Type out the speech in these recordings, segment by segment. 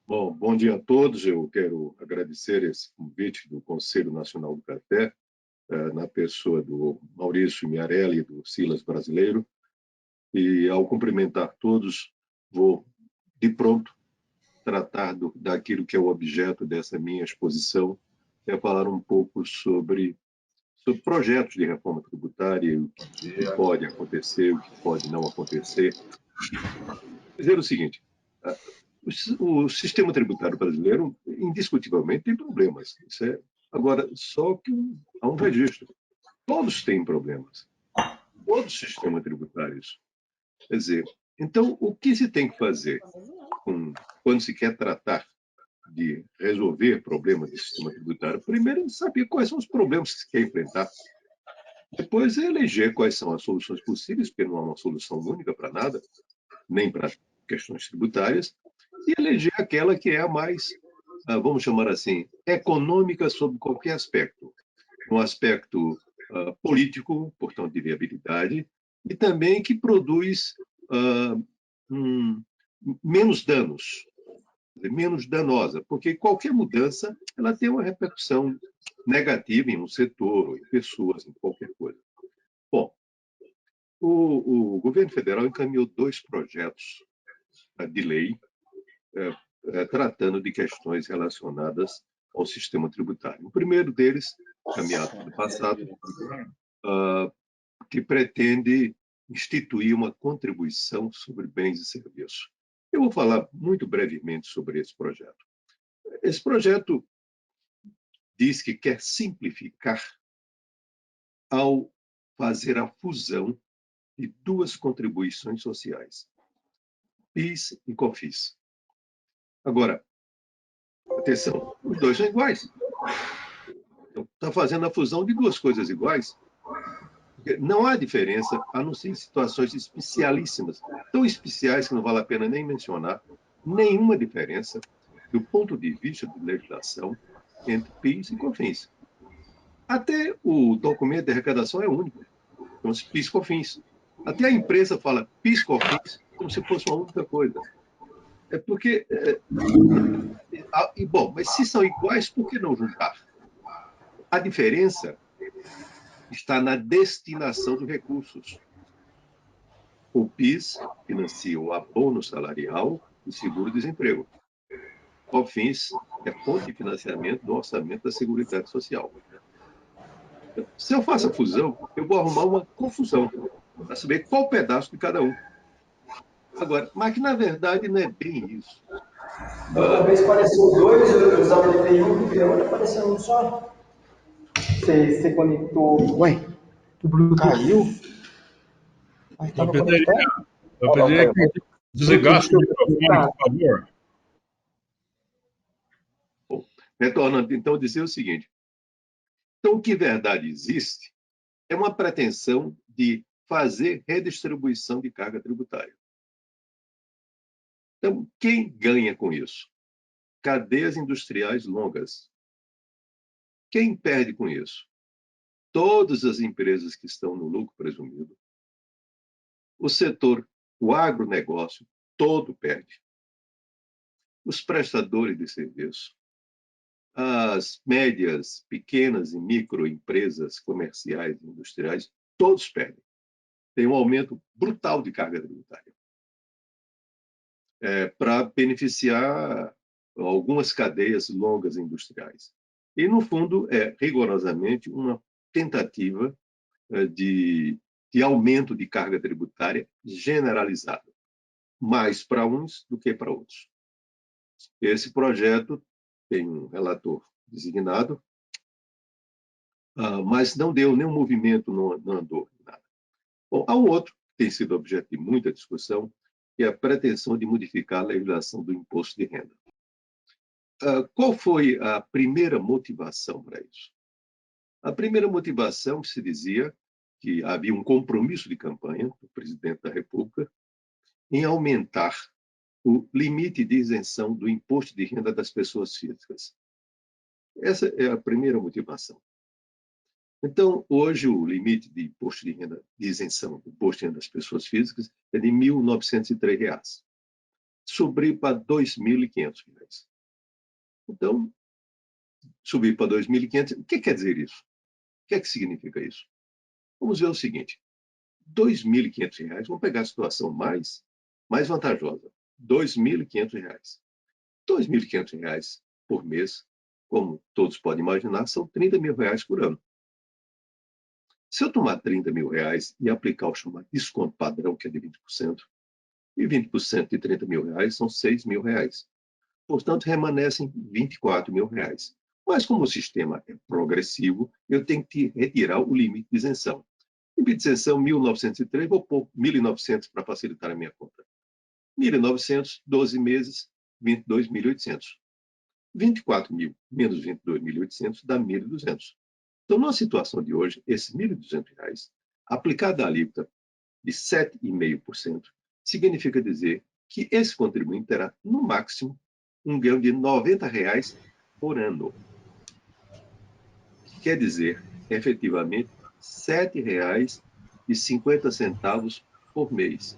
Bom dia a todos. Eu quero agradecer esse convite do Conselho Nacional do Café, na pessoa do Maurício Miarelli e do Silas Brasileiro. E, ao cumprimentar todos, vou, de pronto, tratar daquilo que é o objeto dessa minha exposição, que é falar um pouco sobre projetos de reforma tributária, o que pode acontecer, o que pode não acontecer. Dizer o seguinte: o sistema tributário brasileiro, indiscutivelmente, tem problemas. Agora, só que há um registro. Todos têm problemas. Todos os sistemas tributários. Quer dizer, então, o que se tem que fazer quando se quer tratar de resolver problemas do sistema tributário? Primeiro, é saber quais são os problemas que se quer enfrentar. Depois, é eleger quais são as soluções possíveis, porque não há uma solução única para nada, nem para questões tributárias, e eleger aquela que é a mais, vamos chamar assim, econômica sob qualquer aspecto. No aspecto político, portanto, de viabilidade, e também que produz menos danos, menos danosa, porque qualquer mudança ela tem uma repercussão negativa em um setor, ou em pessoas, em qualquer coisa. Bom, o governo federal encaminhou 2 projetos de lei tratando de questões relacionadas ao sistema tributário. O primeiro deles, caminhado no passado, que pretende instituir uma contribuição sobre bens e serviços. Eu vou falar muito brevemente sobre esse projeto. Esse projeto diz que quer simplificar ao fazer a fusão de 2 contribuições sociais, PIS e COFINS. Agora, atenção, os 2 são iguais. Está fazendo a fusão de 2 coisas iguais. Não há diferença, a não ser em situações especialíssimas, tão especiais que não vale a pena nem mencionar, nenhuma diferença do ponto de vista de legislação entre PIS e COFINS. Até o documento de arrecadação é único, chama-se PIS e COFINS. Até a empresa fala PIS e COFINS como se fosse uma única coisa. É porque... bom, mas se são iguais, por que não juntar? A diferença está na destinação dos recursos. O PIS financia o abono salarial e seguro-desemprego. O COFINS é fonte de financiamento do orçamento da Seguridade Social. Se eu faço a fusão, eu vou arrumar uma confusão para saber qual pedaço de cada um. Agora, mas que na verdade não é bem isso. Outra vez apareceu 2, eu usava DPI 1, e outra apareceu um só. Você conectou. Ué, o Bluetooth caiu? Mas estava conectado? Eu pediria que desligasse o microfone, por favor. Bom, retornando, então, dizer o seguinte. Então, o que verdade existe é uma pretensão de fazer redistribuição de carga tributária. Então, quem ganha com isso? Cadeias industriais longas. Quem perde com isso? Todas as empresas que estão no lucro presumido. O setor, o agronegócio, todo perde. Os prestadores de serviço, as médias, pequenas e microempresas comerciais e industriais, todos perdem. Tem um aumento brutal de carga tributária. Para beneficiar algumas cadeias longas industriais. E, no fundo, é rigorosamente uma tentativa de aumento de carga tributária generalizada, mais para uns do que para outros. Esse projeto tem um relator designado, mas não deu nenhum movimento, não andou nada. Bom, há um outro que tem sido objeto de muita discussão, que é a pretensão de modificar a legislação do imposto de renda. Qual foi a primeira motivação para isso? A primeira motivação que se dizia que havia um compromisso de campanha do presidente da República em aumentar o limite de isenção do imposto de renda das pessoas físicas. Essa é a primeira motivação. Então, hoje, o limite de imposto de renda, de isenção do imposto de renda das pessoas físicas é de R$ 1.903. subir para R$ 2.500. Então, subir para 2.500, o que quer dizer isso? O que é que significa isso? Vamos ver o seguinte, R$ 2.500, vamos pegar a situação mais vantajosa, R$ 2.500. R$ 2.500 por mês, como todos podem imaginar, são R$ 30 mil por ano. Se eu tomar R$ 30 mil e aplicar o chamado desconto padrão, que é de 20%, e 20% de R$ 30 mil são R$ 6 mil. Portanto, remanescem R$ 24 mil. Mas como o sistema é progressivo, eu tenho que retirar o limite de isenção. Limite de isenção 1.903, vou pôr 1.900 para facilitar a minha conta. 1.900, 12 meses, 22.800. 24 mil menos 22.800 dá 1.200. Então, na situação de hoje, esses R$ 1.200, aplicada a alíquota de 7,5%, significa dizer que esse contribuinte terá, no máximo, um ganho de R$ 90 por ano. Que quer dizer, efetivamente, R$ 7,50 por mês.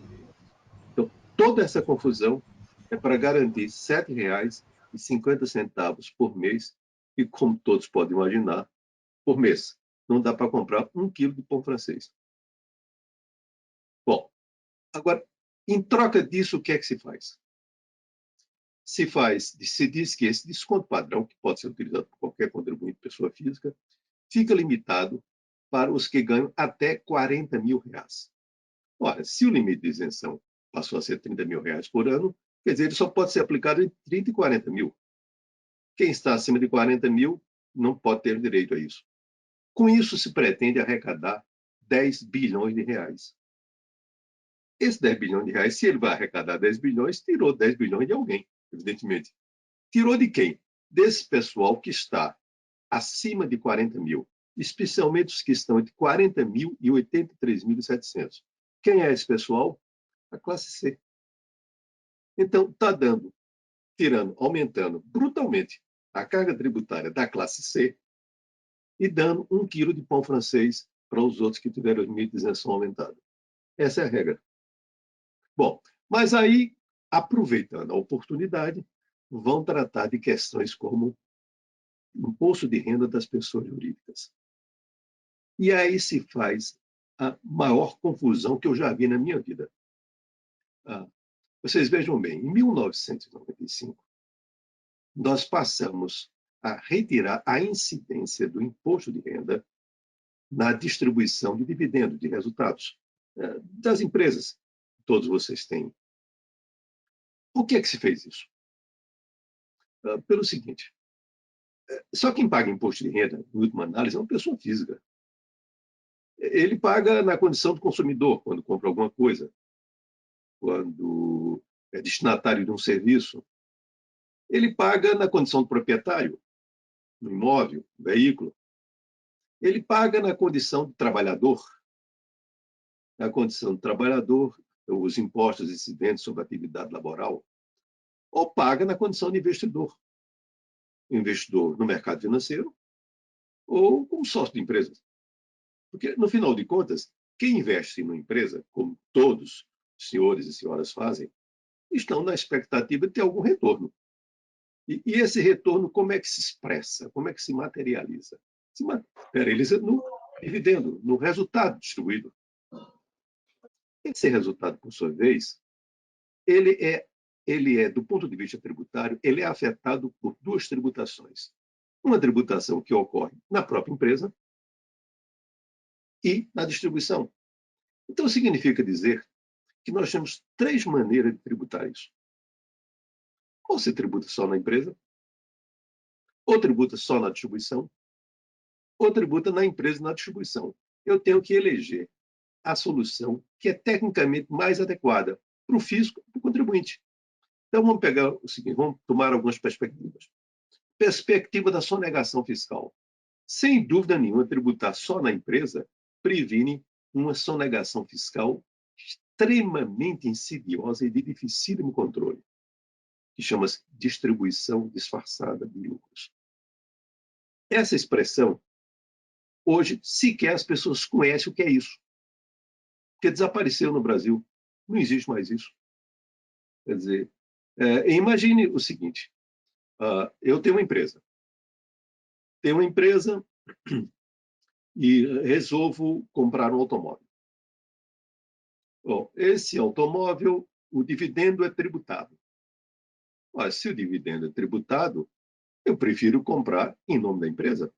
Então, toda essa confusão é para garantir R$ 7,50 por mês, e como todos podem imaginar, por mês. Não dá para comprar 1 quilo de pão francês. Bom, agora, em troca disso, o que é que se faz? Se diz que esse desconto padrão, que pode ser utilizado por qualquer contribuinte, pessoa física, fica limitado para os que ganham até R$ 40 mil. Ora, se o limite de isenção passou a ser R$ 30 mil por ano, quer dizer, ele só pode ser aplicado entre 30 e 40 mil. Quem está acima de 40 mil não pode ter direito a isso. Com isso, se pretende arrecadar 10 bilhões de reais. Esse 10 bilhões de reais, se ele vai arrecadar 10 bilhões, tirou 10 bilhões de alguém, evidentemente. Tirou de quem? Desse pessoal que está acima de 40 mil, especialmente os que estão entre 40 mil e 83.700. Quem é esse pessoal? A classe C. Então, está aumentando brutalmente a carga tributária da classe C e dando 1 quilo de pão francês para os outros que tiveram o limite de isenção aumentado. Essa é a regra. Bom, mas aí, aproveitando a oportunidade, vão tratar de questões como imposto de renda das pessoas jurídicas. E aí se faz a maior confusão que eu já vi na minha vida. Vocês vejam bem, em 1995, nós passamos a retirar a incidência do imposto de renda na distribuição de dividendos, de resultados das empresas. Todos vocês têm. Por que se fez isso? Pelo seguinte, só quem paga imposto de renda, em última análise, é uma pessoa física. Ele paga na condição do consumidor, quando compra alguma coisa, quando é destinatário de um serviço. Ele paga na condição do proprietário, no imóvel, no veículo. Ele paga na condição de trabalhador. Na condição de trabalhador, os impostos incidentes sobre a atividade laboral. Ou paga na condição de investidor. Investidor no mercado financeiro ou como sócio de empresas. Porque, no final de contas, quem investe numa empresa, como todos os senhores e senhoras fazem, estão na expectativa de ter algum retorno. E esse retorno, como é que se expressa? Como é que se materializa? Se materializa no dividendo, no resultado distribuído. Esse resultado, por sua vez, ele é, do ponto de vista tributário, ele é afetado por duas tributações. Uma tributação que ocorre na própria empresa e na distribuição. Então, significa dizer que nós temos três maneiras de tributar isso. Ou se tributa só na empresa, ou tributa só na distribuição, ou tributa na empresa e na distribuição. Eu tenho que eleger a solução que é tecnicamente mais adequada para o fisco e para o contribuinte. Então, vamos pegar o seguinte, vamos tomar algumas perspectivas. Perspectiva da sonegação fiscal. Sem dúvida nenhuma, tributar só na empresa previne uma sonegação fiscal extremamente insidiosa e de dificílimo controle, que chama-se distribuição disfarçada de lucros. Essa expressão, hoje, sequer as pessoas conhecem o que é isso, porque desapareceu no Brasil. Não existe mais isso. Quer dizer, Imagine o seguinte, eu tenho uma empresa. E resolvo comprar um automóvel. Bom, esse automóvel, o dividendo é tributado. Mas se o dividendo é tributado, eu prefiro comprar em nome da empresa.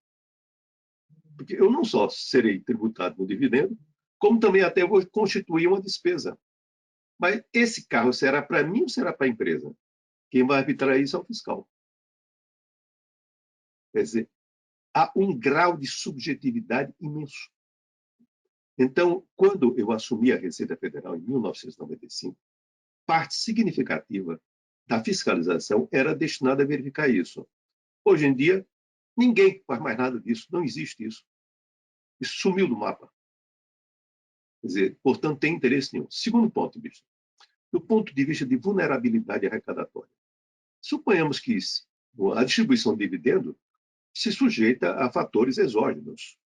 Porque eu não só serei tributado no dividendo, como também até vou constituir uma despesa. Mas esse carro será para mim ou será para a empresa? Quem vai arbitrar isso é o fiscal. Quer dizer, há um grau de subjetividade imenso. Então, quando eu assumi a Receita Federal em 1995, parte significativa da fiscalização era destinada a verificar isso. Hoje em dia, ninguém faz mais nada disso, não existe isso. Isso sumiu do mapa. Quer dizer, portanto, tem interesse nenhum. Segundo ponto de vista, do ponto de vista de vulnerabilidade arrecadatória. Suponhamos que a distribuição de dividendo se sujeita a fatores exógenos,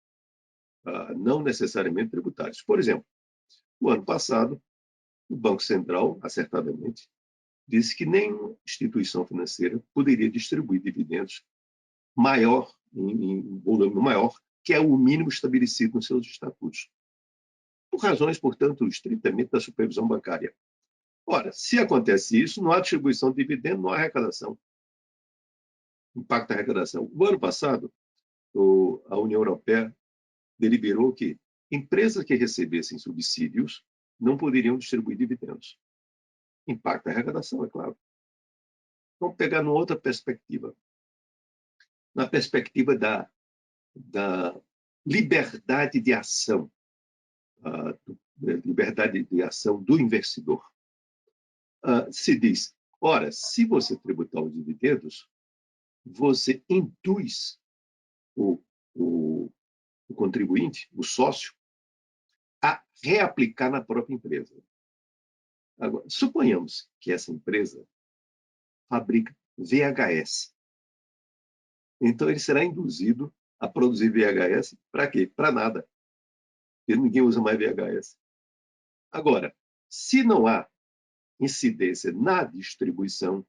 não necessariamente tributários. Por exemplo, no ano passado, o Banco Central, acertadamente, disse que nenhuma instituição financeira poderia distribuir dividendos em volume maior, que é o mínimo estabelecido nos seus estatutos. Por razões, portanto, estritamente da supervisão bancária. Ora, se acontece isso, não há distribuição de dividendo, não há arrecadação. Impacto da arrecadação. No ano passado, a União Europeia deliberou que empresas que recebessem subsídios não poderiam distribuir dividendos. Impacto da arrecadação, é claro. Vamos pegar numa outra perspectiva. Na perspectiva da liberdade de ação, liberdade de ação do investidor. Se diz, ora, se você tributar os dividendos, você induz o contribuinte, o sócio, a reaplicar na própria empresa. Agora, suponhamos que essa empresa fabrica VHS. Então, ele será induzido a produzir VHS para quê? Para nada. Porque ninguém usa mais VHS. Agora, se não há incidência na distribuição,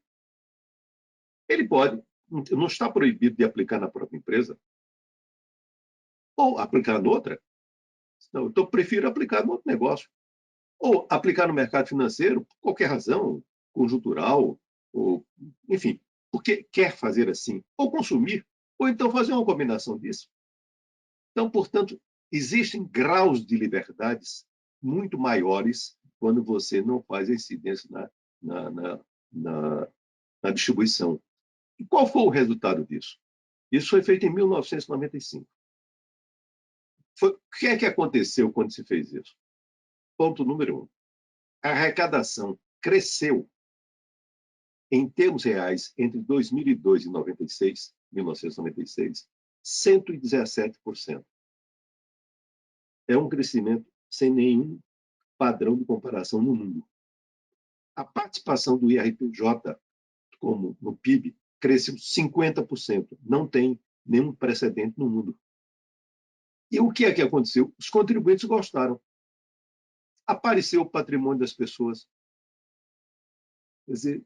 ele pode, não está proibido de aplicar na própria empresa, ou aplicar noutra. Não, então, eu prefiro aplicar no outro negócio. Ou aplicar no mercado financeiro, por qualquer razão, conjuntural, ou, enfim, porque quer fazer assim. Ou consumir, ou então fazer uma combinação disso. Então, portanto, existem graus de liberdades muito maiores quando você não faz a incidência na distribuição. E qual foi o resultado disso? Isso foi feito em 1995. O que é que aconteceu quando se fez isso? Ponto número 1. A arrecadação cresceu em termos reais entre 2002 e 1996, 117%. É um crescimento sem nenhum padrão de comparação no mundo. A participação do IRPJ, como no PIB, cresceu 50%. Não tem nenhum precedente no mundo. E o que é que aconteceu? Os contribuintes gostaram. Apareceu o patrimônio das pessoas. Quer dizer,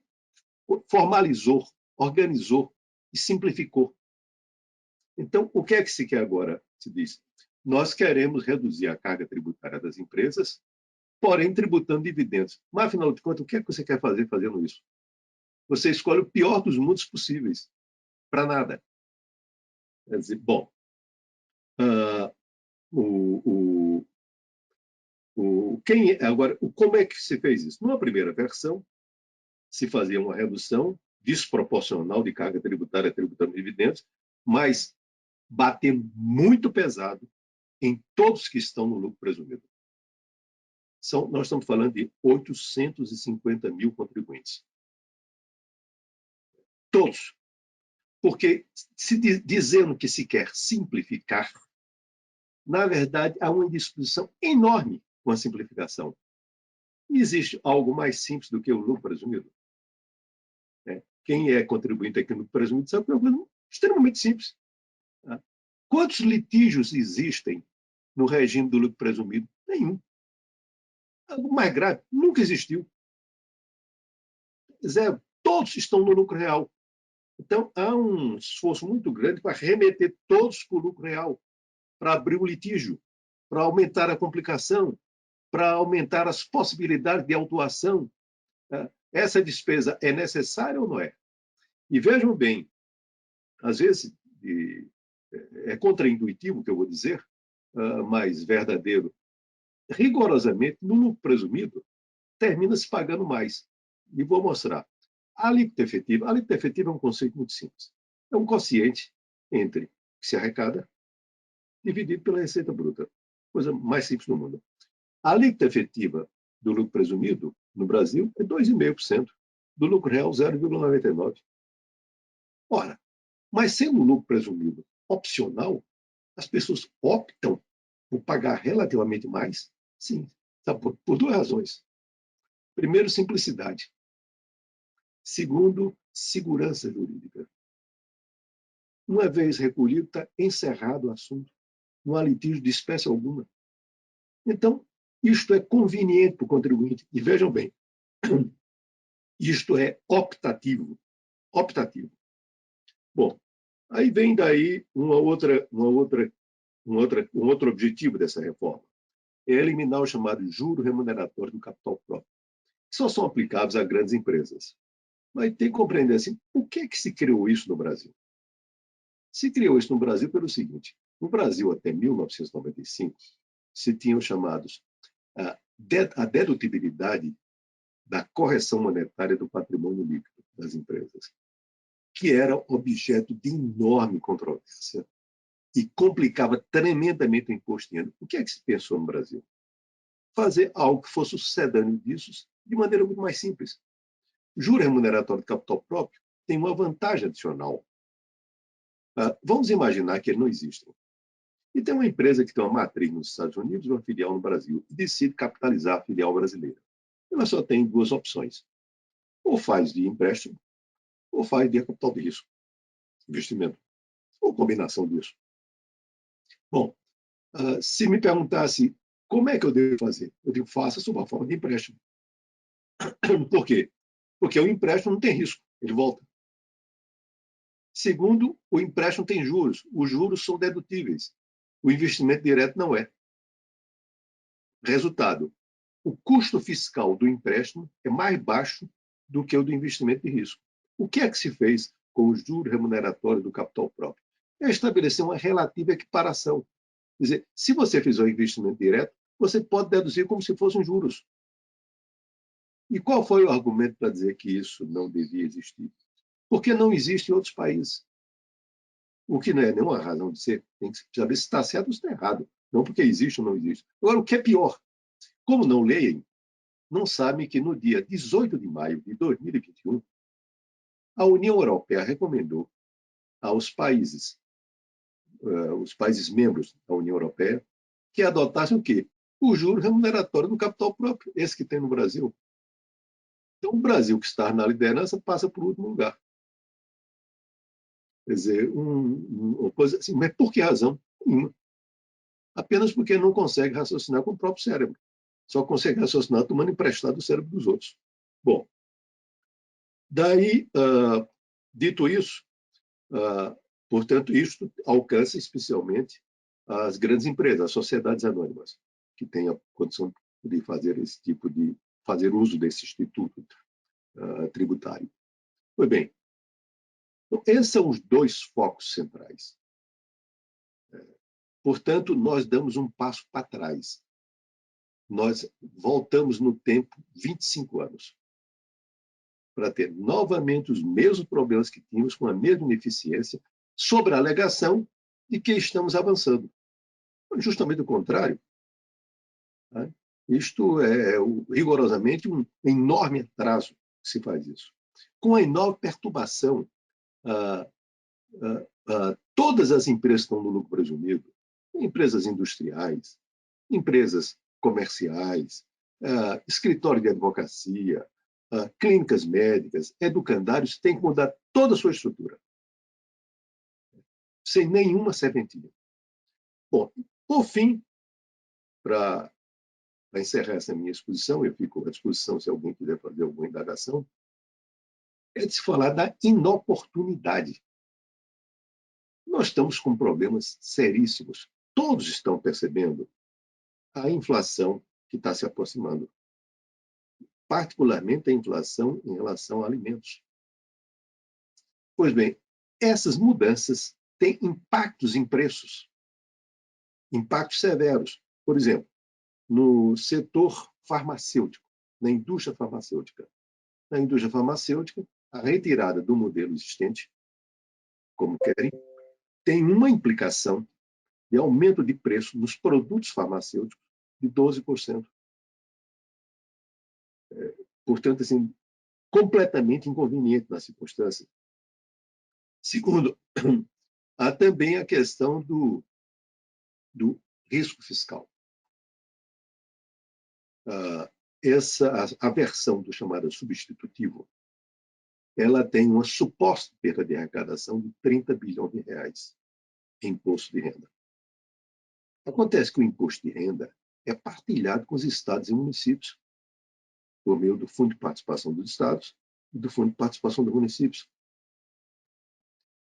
formalizou, organizou e simplificou. Então, o que é que se quer agora? Se diz, nós queremos reduzir a carga tributária das empresas, porém tributando dividendos. Mas, afinal de contas, o que é que você quer fazer fazendo isso? Você escolhe o pior dos mundos possíveis, para nada. Quer dizer, bom, agora, como é que se fez isso? Numa primeira versão, se fazia uma redução desproporcional de carga tributária tributando dividendos, mas batendo muito pesado em todos que estão no lucro presumido. Nós estamos falando de 850 mil contribuintes. Todos. Porque, dizendo que se quer simplificar, na verdade, há uma indisposição enorme com a simplificação. Existe algo mais simples do que o lucro presumido? Quem é contribuinte aqui no lucro presumido sabe que é uma coisa extremamente simples. Quantos litígios existem no regime do lucro presumido? Nenhum. Algo mais grave, nunca existiu. Zero. todos estão no lucro real. Então, há um esforço muito grande para remeter todos para o lucro real, para abrir o litígio, para aumentar a complicação, para aumentar as possibilidades de autuação. Essa despesa é necessária ou não é? E vejam bem, às vezes é contraintuitivo o que eu vou dizer, mas verdadeiro. Rigorosamente, no lucro presumido, termina se pagando mais. E vou mostrar. A alíquota efetiva é um conceito muito simples. É um quociente entre o que se arrecada dividido pela receita bruta. Coisa mais simples do mundo. A alíquota efetiva do lucro presumido no Brasil é 2,5%. Do lucro real, 0,99%. Ora, mas sendo o lucro presumido opcional, as pessoas optam por pagar relativamente mais? Sim, por duas razões. Primeiro, simplicidade. Segundo, segurança jurídica. Uma vez recolhido, está encerrado o assunto. Não há litígio de espécie alguma. Então, isto é conveniente para o contribuinte. E vejam bem, isto é optativo. Optativo. Bom, aí vem daí um outro objetivo dessa reforma. É eliminar o chamado juro remuneratório do capital próprio, que só são aplicáveis a grandes empresas. Mas tem que compreender assim, por que se criou isso no Brasil? Se criou isso no Brasil pelo seguinte: no Brasil, até 1995, se tinham chamados a dedutibilidade da correção monetária do patrimônio líquido das empresas, que era objeto de enorme controvérsia e complicava tremendamente o imposto de renda. O que é que se pensou no Brasil? Fazer algo que fosse sucedâneo disso de maneira muito mais simples. O juro remuneratório de capital próprio tem uma vantagem adicional. Vamos imaginar que ele não existe. E tem uma empresa que tem uma matriz nos Estados Unidos e uma filial no Brasil e decide capitalizar a filial brasileira. Ela só tem duas opções. Ou faz de empréstimo, ou faz de capital de risco, investimento, ou combinação disso. Bom, se me perguntasse como é que eu devo fazer, eu digo, faça sob a forma de empréstimo. Por quê? Porque o empréstimo não tem risco, ele volta. Segundo, o empréstimo tem juros. Os juros são dedutíveis. O investimento direto não é. Resultado, o custo fiscal do empréstimo é mais baixo do que o do investimento de risco. O que é que se fez com o juro remuneratório do capital próprio? É estabelecer uma relativa equiparação. Quer dizer, se você fizer um investimento direto, você pode deduzir como se fossem juros. E qual foi o argumento para dizer que isso não devia existir? Porque não existe em outros países. O que não é nenhuma razão de ser. Tem que saber se está certo ou se está errado. Não porque existe ou não existe. Agora, o que é pior, como não leem, não sabem que no dia 18 de maio de 2021, a União Europeia recomendou aos países, os países membros da União Europeia, que adotassem o quê? O juro remuneratório do capital próprio, esse que tem no Brasil. Então, o Brasil, que está na liderança, passa por último lugar. Quer dizer, uma coisa assim, mas por que razão? Nenhuma. Apenas porque não consegue raciocinar com o próprio cérebro. Só consegue raciocinar tomando emprestado o cérebro dos outros. Bom, daí, dito isso, portanto, isto alcança especialmente as grandes empresas, as sociedades anônimas, que têm a condição de fazer fazer uso desse instituto tributário. Pois bem, então, esses são os dois focos centrais. Portanto, nós damos um passo para trás. Nós voltamos no tempo 25 anos para ter novamente os mesmos problemas que tínhamos, com a mesma ineficiência, sobre a alegação de que estamos avançando. Justamente o contrário. Né? Isto é rigorosamente um enorme atraso que se faz isso. Com a enorme perturbação, todas as empresas que estão no lucro presumido, empresas industriais, empresas comerciais, escritório de advocacia, clínicas médicas, educandários, têm que mudar toda a sua estrutura, sem nenhuma serventia. Bom, por fim, para encerrar essa minha exposição, eu fico à disposição se alguém quiser fazer alguma indagação, é de se falar da inoportunidade. Nós estamos com problemas seríssimos. Todos estão percebendo a inflação que está se aproximando, particularmente a inflação em relação a alimentos. Pois bem, essas mudanças têm impactos em preços, impactos severos. Por exemplo, no setor farmacêutico, na indústria farmacêutica. Na indústria farmacêutica, a retirada do modelo existente, como querem, tem uma implicação de aumento de preço nos produtos farmacêuticos de 12%. Portanto, assim, completamente inconveniente na circunstância. Segundo, há também a questão do risco fiscal. A versão do chamado substitutivo, ela tem uma suposta perda de arrecadação de 30 bilhões de reais em imposto de renda. Acontece que o imposto de renda é partilhado com os estados e municípios, por meio do Fundo de Participação dos Estados e do Fundo de Participação dos Municípios.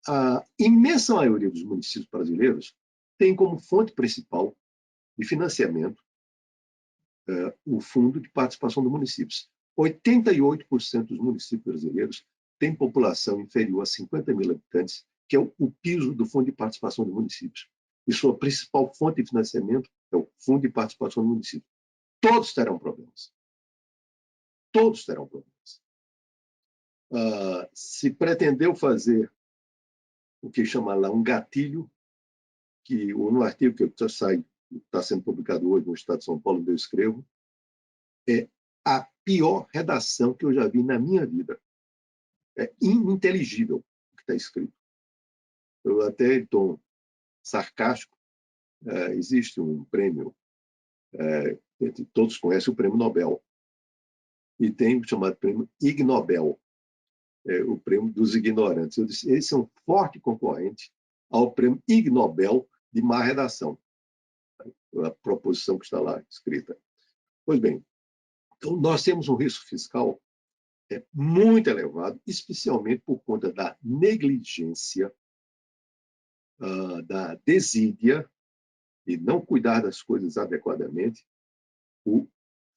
A imensa maioria dos municípios brasileiros tem como fonte principal de financiamento o Fundo de Participação dos Municípios. 88% dos municípios brasileiros têm população inferior a 50 mil habitantes, que é o piso do Fundo de Participação dos Municípios. E sua principal fonte de financiamento é o Fundo de Participação dos Municípios. Todos terão problemas. Todos terão problemas. Se pretendeu fazer o que chama lá um gatilho, que no artigo que está sendo publicado hoje no Estado de São Paulo, onde eu escrevo, é a pior redação que eu já vi na minha vida. É ininteligível o que está escrito. Eu até, em tom sarcástico, existe um prêmio, todos conhecem o prêmio Nobel, e tem o chamado prêmio Ig Nobel, o prêmio dos ignorantes. Eu disse, esse é um forte concorrente ao prêmio Ig Nobel de má redação, a proposição que está lá escrita. Pois bem, então nós temos um risco fiscal muito elevado, especialmente por conta da negligência, da desídia e não cuidar das coisas adequadamente.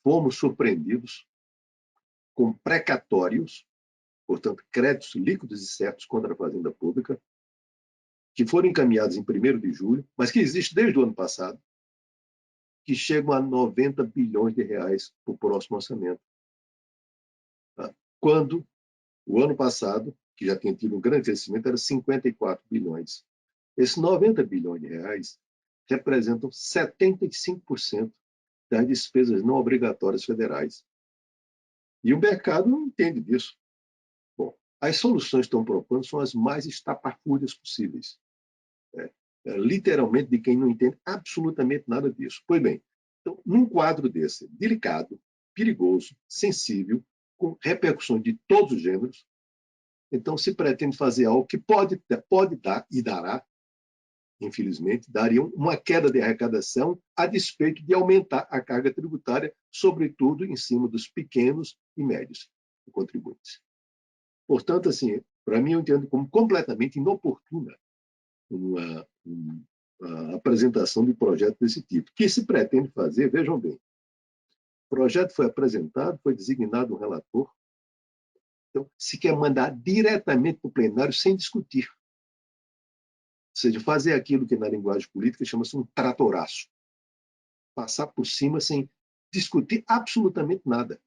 Fomos surpreendidos com precatórios, portanto, créditos líquidos e certos contra a Fazenda Pública, que foram encaminhados em 1º de julho, mas que existe desde o ano passado, que chegam a 90 bilhões de reais para o próximo orçamento. Quando o ano passado, que já tinha tido um grande crescimento, era 54 bilhões. Esses 90 bilhões de reais representam 75% das despesas não obrigatórias federais. E o mercado não entende disso. Bom, as soluções que estão propondo são as mais estapafúrdias possíveis. Literalmente de quem não entende absolutamente nada disso. Pois bem, então, num quadro desse, delicado, perigoso, sensível, com repercussões de todos os gêneros, então se pretende fazer algo que pode dar e dará, infelizmente, daria uma queda de arrecadação a despeito de aumentar a carga tributária, sobretudo em cima dos pequenos e médios contribuintes. Portanto, assim, para mim, eu entendo como completamente inoportuna a apresentação de projeto desse tipo. O que se pretende fazer, vejam bem, o projeto foi apresentado, foi designado um relator, então se quer mandar diretamente para o plenário sem discutir. Ou seja, fazer aquilo que na linguagem política chama-se um tratoraço. Passar por cima sem discutir absolutamente nada.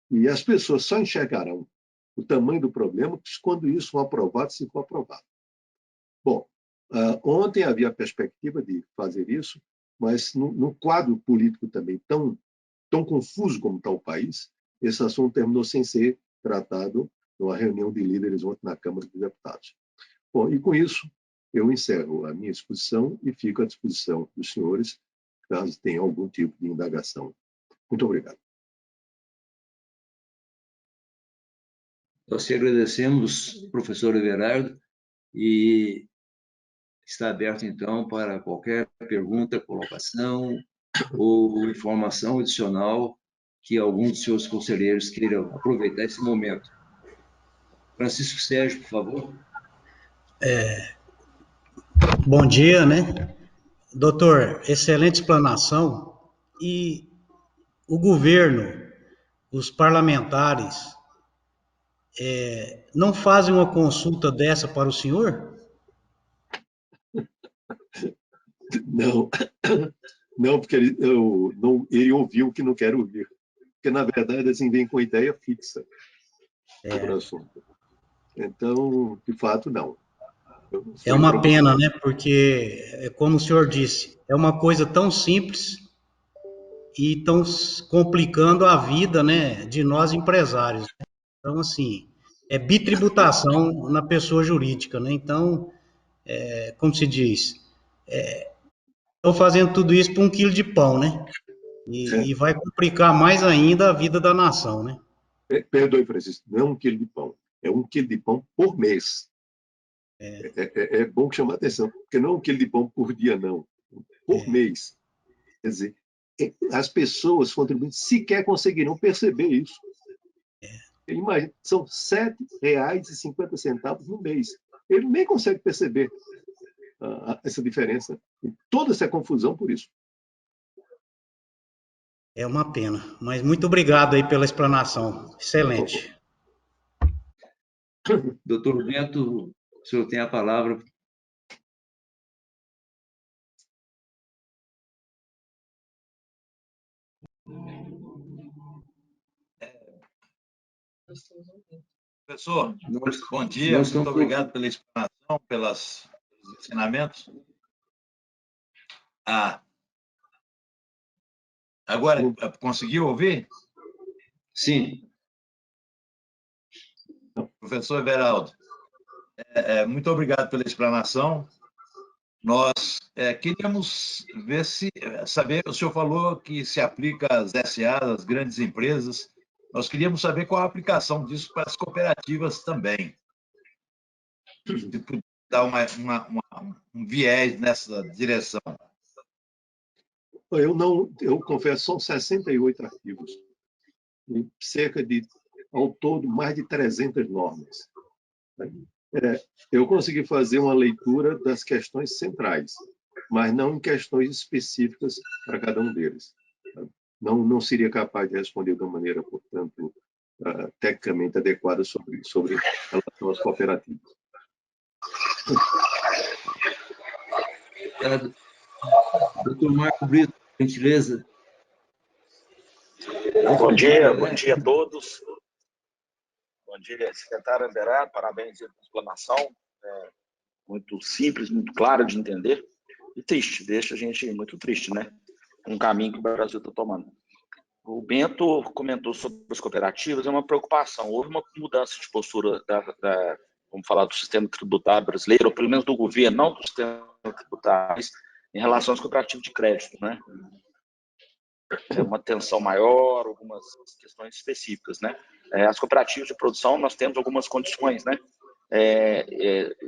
E as pessoas só enxergarão o tamanho do problema quando isso for aprovado, se for aprovado. Bom, ontem havia a perspectiva de fazer isso, mas no quadro político também tão confuso como está o país, esse assunto terminou sem ser tratado numa reunião de líderes ontem na Câmara dos Deputados. Bom, e com isso, eu encerro a minha exposição e fico à disposição dos senhores, caso tenham algum tipo de indagação. Muito obrigado. Nós te agradecemos, professor Everardo, e está aberto, então, para qualquer pergunta, colocação ou informação adicional que algum dos seus conselheiros queiram aproveitar esse momento. Francisco Sérgio, por favor. Bom dia, né? Doutor, excelente explanação. E o governo, os parlamentares, não fazem uma consulta dessa para o senhor? Não, não, porque eu não, ele ouviu o que não quero ouvir. Porque, na verdade, assim, vem com ideia fixa sobre o assunto. Então, de fato, não. É uma pena, né? Porque, como o senhor disse, é uma coisa tão simples e estão complicando a vida, né, de nós empresários. Então, assim, é bitributação na pessoa jurídica, né? Então, como se diz, estão fazendo tudo isso por 1 quilo de pão, né? E vai complicar mais ainda a vida da nação, né? Perdoe, Francisco, não é 1 quilo de pão. É 1 quilo de pão por mês. É bom chamar atenção, porque não é 1 quilo de pão por dia, não. Por mês. Quer dizer, as pessoas contribuintes sequer conseguirão perceber isso. Imagina, são R$ 7,50 no mês. Ele nem consegue perceber essa diferença. E toda essa confusão por isso. É uma pena. Mas muito obrigado aí pela explanação. Excelente. Doutor Bento, o senhor tem a palavra. Professor, bom dia, muito obrigado pela explanação, pelos ensinamentos. Agora, conseguiu ouvir? Sim. Professor Everaldo, muito obrigado pela explanação. Nós queríamos saber, o senhor falou que se aplica às SA, às grandes empresas. Nós queríamos saber qual a aplicação disso para as cooperativas também. Se puder dar um viés nessa direção. Eu confesso, são 68 artigos. E cerca de, ao todo, mais de 300 normas. Eu consegui fazer uma leitura das questões centrais, mas não em questões específicas para cada um deles. Não seria capaz de responder de uma maneira, portanto, tecnicamente adequada sobre relação às cooperativas. Doutor Marco Brito, por gentileza. Bom dia a todos. Bom dia, secretário Everardo, parabéns pela explanação. Muito simples, muito clara de entender. E triste, deixa a gente muito triste, né? Um caminho que o Brasil está tomando. O Bento comentou sobre as cooperativas, é uma preocupação. Houve uma mudança de postura vamos falar do sistema tributário brasileiro, ou pelo menos do governo, não do sistema tributário, mas em relação às cooperativas de crédito, né? Uma atenção maior, algumas questões específicas, né? As cooperativas de produção, nós temos algumas condições, né?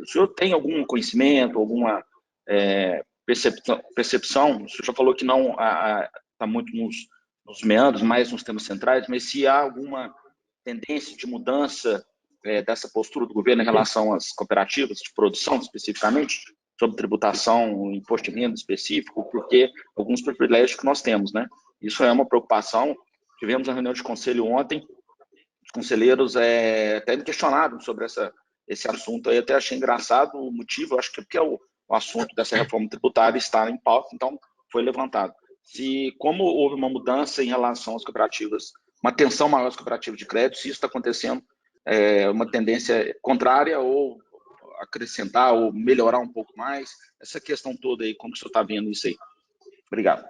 O senhor tem algum conhecimento, alguma percepção? O senhor já falou que não está muito nos meandros, mais nos temas centrais, mas se há alguma tendência de mudança dessa postura do governo em relação às cooperativas de produção, especificamente, sobre tributação, imposto de renda específico, porque alguns privilégios que nós temos, né? Isso é uma preocupação. Tivemos uma reunião de conselho ontem, os conselheiros até me questionaram sobre esse assunto. Eu até achei engraçado o motivo, acho que é porque o assunto dessa reforma tributária está em pauta, então foi levantado. Como houve uma mudança em relação às cooperativas, uma atenção maior às cooperativas de crédito, se isso está acontecendo, uma tendência contrária ou acrescentar ou melhorar um pouco mais, essa questão toda aí, como que o senhor está vendo isso aí? Obrigado.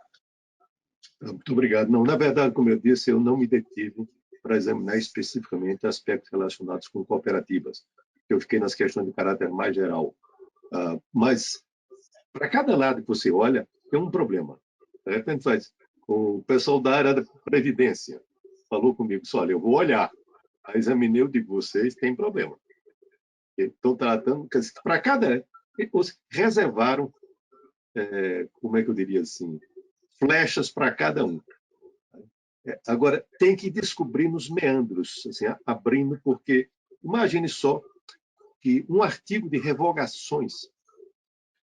Muito obrigado. Não, na verdade, como eu disse, eu não me detive para examinar especificamente aspectos relacionados com cooperativas. Eu fiquei nas questões de caráter mais geral. Mas, para cada lado que você olha, tem um problema. De repente, o pessoal da área da Previdência falou comigo, olha, eu vou olhar. Aí examinei, eu digo, vocês têm problema. Estão tratando, para cada... Eles reservaram, como é que eu diria assim, flechas para cada um. Agora, tem que descobrir nos meandros, assim, abrindo, porque Imagine só que um artigo de revogações,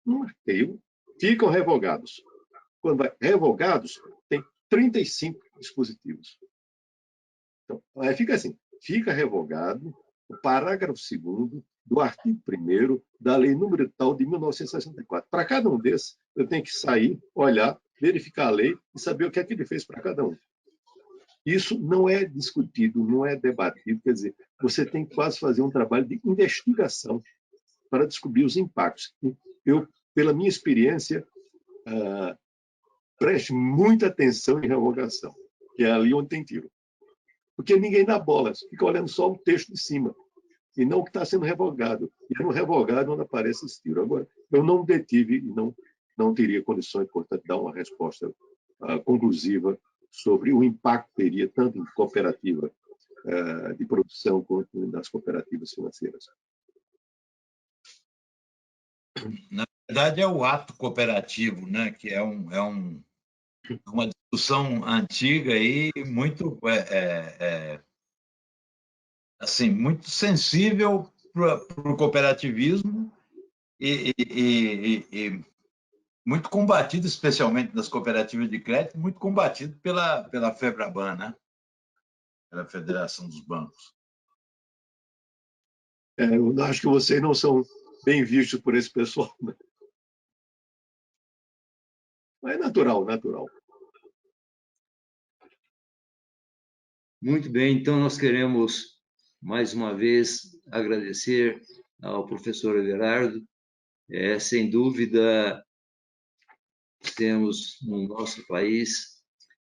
um artigo, ficam revogados. Quando vai revogados, tem 35 dispositivos. Então, aí fica assim, fica revogado o parágrafo 2º do artigo 1º da lei número tal de 1964. Para cada um desses, eu tenho que sair, olhar, verificar a lei e saber o que é que ele fez para cada um. Isso não é discutido, não é debatido, quer dizer, você tem que quase fazer um trabalho de investigação para descobrir os impactos. Eu, pela minha experiência, preste muita atenção em revogação, que é ali onde tem tiro. Porque ninguém dá bola, fica olhando só o texto de cima, e não o que está sendo revogado. E é no revogado onde aparece esse tiro. Agora, eu não detive e não teria condições, portanto, de dar uma resposta conclusiva sobre o impacto que teria tanto em cooperativa de produção quanto nas cooperativas financeiras. Na verdade, é o ato cooperativo, né, que é uma discussão antiga e muito, assim, muito sensível para o cooperativismo e muito combatido, especialmente nas cooperativas de crédito, muito combatido pela FEBRABAN, né? Pela Federação dos Bancos. Eu acho que vocês não são bem vistos por esse pessoal, né? Mas é natural, natural. Muito bem, então nós queremos, mais uma vez, agradecer ao professor Everardo. Sem dúvida, temos no nosso país,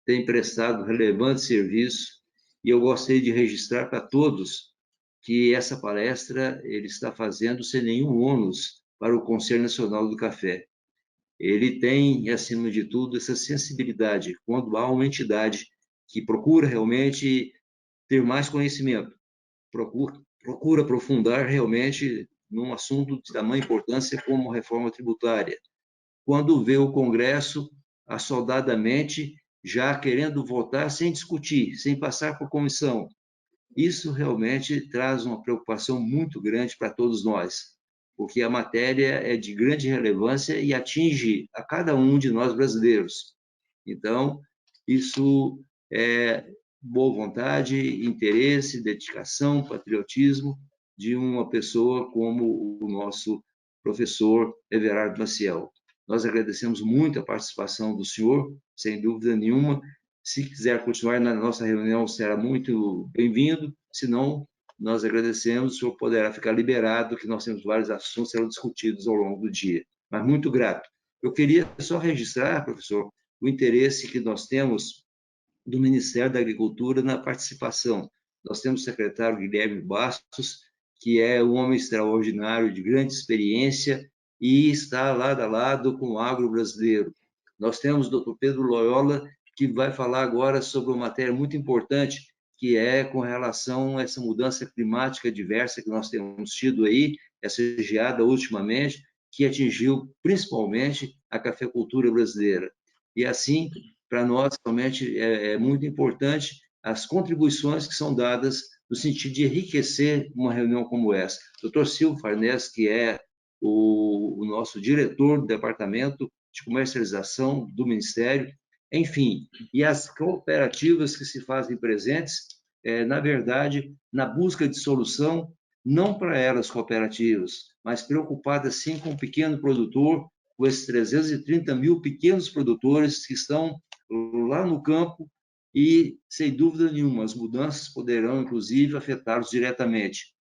tem prestado relevante serviço, e eu gostaria de registrar para todos que essa palestra ele está fazendo sem nenhum ônus para o Conselho Nacional do Café. Ele tem, acima de tudo, essa sensibilidade quando há uma entidade que procura realmente ter mais conhecimento, procura aprofundar realmente num assunto de tamanha importância como a reforma tributária. Quando vê o Congresso assodadamente já querendo votar sem discutir, sem passar por comissão, isso realmente traz uma preocupação muito grande para todos nós, porque a matéria é de grande relevância e atinge a cada um de nós brasileiros. Então, isso é boa vontade, interesse, dedicação, patriotismo de uma pessoa como o nosso professor Everardo Maciel. Nós agradecemos muito a participação do senhor, sem dúvida nenhuma. Se quiser continuar na nossa reunião, será muito bem-vindo. Se não, nós agradecemos. O senhor poderá ficar liberado, que nós temos vários assuntos que serão discutidos ao longo do dia. Mas muito grato. Eu queria só registrar, professor, o interesse que nós temos do Ministério da Agricultura na participação. Nós temos o secretário Guilherme Bastos, que é um homem extraordinário, de grande experiência, e está lado a lado com o agro brasileiro. Nós temos o doutor Pedro Loyola, que vai falar agora sobre uma matéria muito importante, que é com relação a essa mudança climática diversa que nós temos tido aí, essa geada ultimamente, que atingiu principalmente a cafeicultura brasileira. E assim, para nós, realmente, é muito importante as contribuições que são dadas no sentido de enriquecer uma reunião como essa. O Dr. Silvio Farnese, que é o nosso diretor do Departamento de Comercialização do Ministério, enfim, e as cooperativas que se fazem presentes, na verdade, na busca de solução, não para elas cooperativas, mas preocupadas sim com o pequeno produtor, com esses 330 mil pequenos produtores que estão lá no campo e, sem dúvida nenhuma, as mudanças poderão, inclusive, afetá-los diretamente.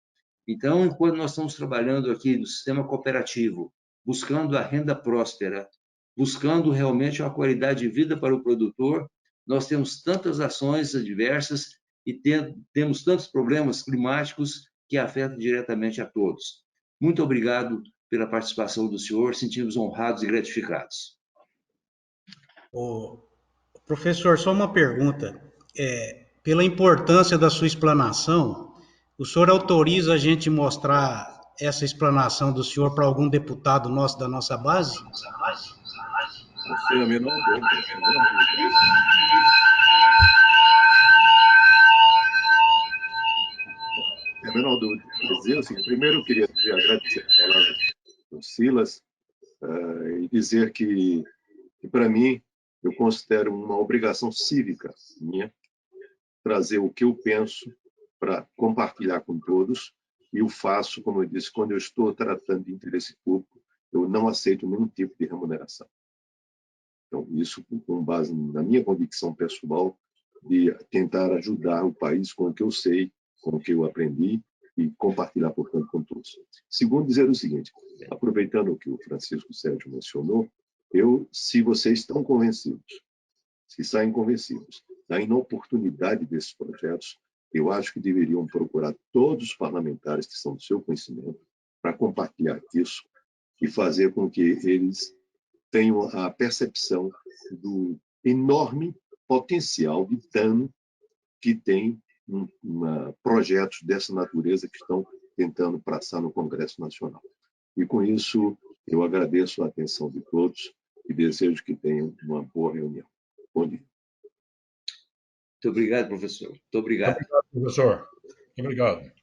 Então, enquanto nós estamos trabalhando aqui no sistema cooperativo, buscando a renda próspera, buscando realmente uma qualidade de vida para o produtor, nós temos tantas ações adversas e temos tantos problemas climáticos que afetam diretamente a todos. Muito obrigado pela participação do senhor, sentimos honrados e gratificados. Professor, só uma pergunta. Pela importância da sua explanação, o senhor autoriza a gente mostrar essa explanação do senhor para algum deputado nosso da nossa base? Não sei a menor dúvida. a menor dúvida. Dizer o seguinte, primeiro eu queria agradecer a palavra do Silas e dizer que para mim, eu considero uma obrigação cívica minha trazer o que eu penso para compartilhar com todos, e eu faço, como eu disse, quando eu estou tratando de interesse público, eu não aceito nenhum tipo de remuneração. Então, isso com base na minha convicção pessoal de tentar ajudar o país com o que eu sei, com o que eu aprendi, e compartilhar, portanto, com todos. Segundo, dizer o seguinte, aproveitando o que o Francisco Sérgio mencionou, se vocês estão convencidos, se saem convencidos da inoportunidade desses projetos, eu acho que deveriam procurar todos os parlamentares que são do seu conhecimento para compartilhar isso e fazer com que eles tenham a percepção do enorme potencial de dano que tem projetos dessa natureza que estão tentando passar no Congresso Nacional. E com isso, eu agradeço a atenção de todos e desejo que tenham uma boa reunião. Bom dia. Muito obrigado, professor. Muito obrigado. Obrigado, professor. Obrigado.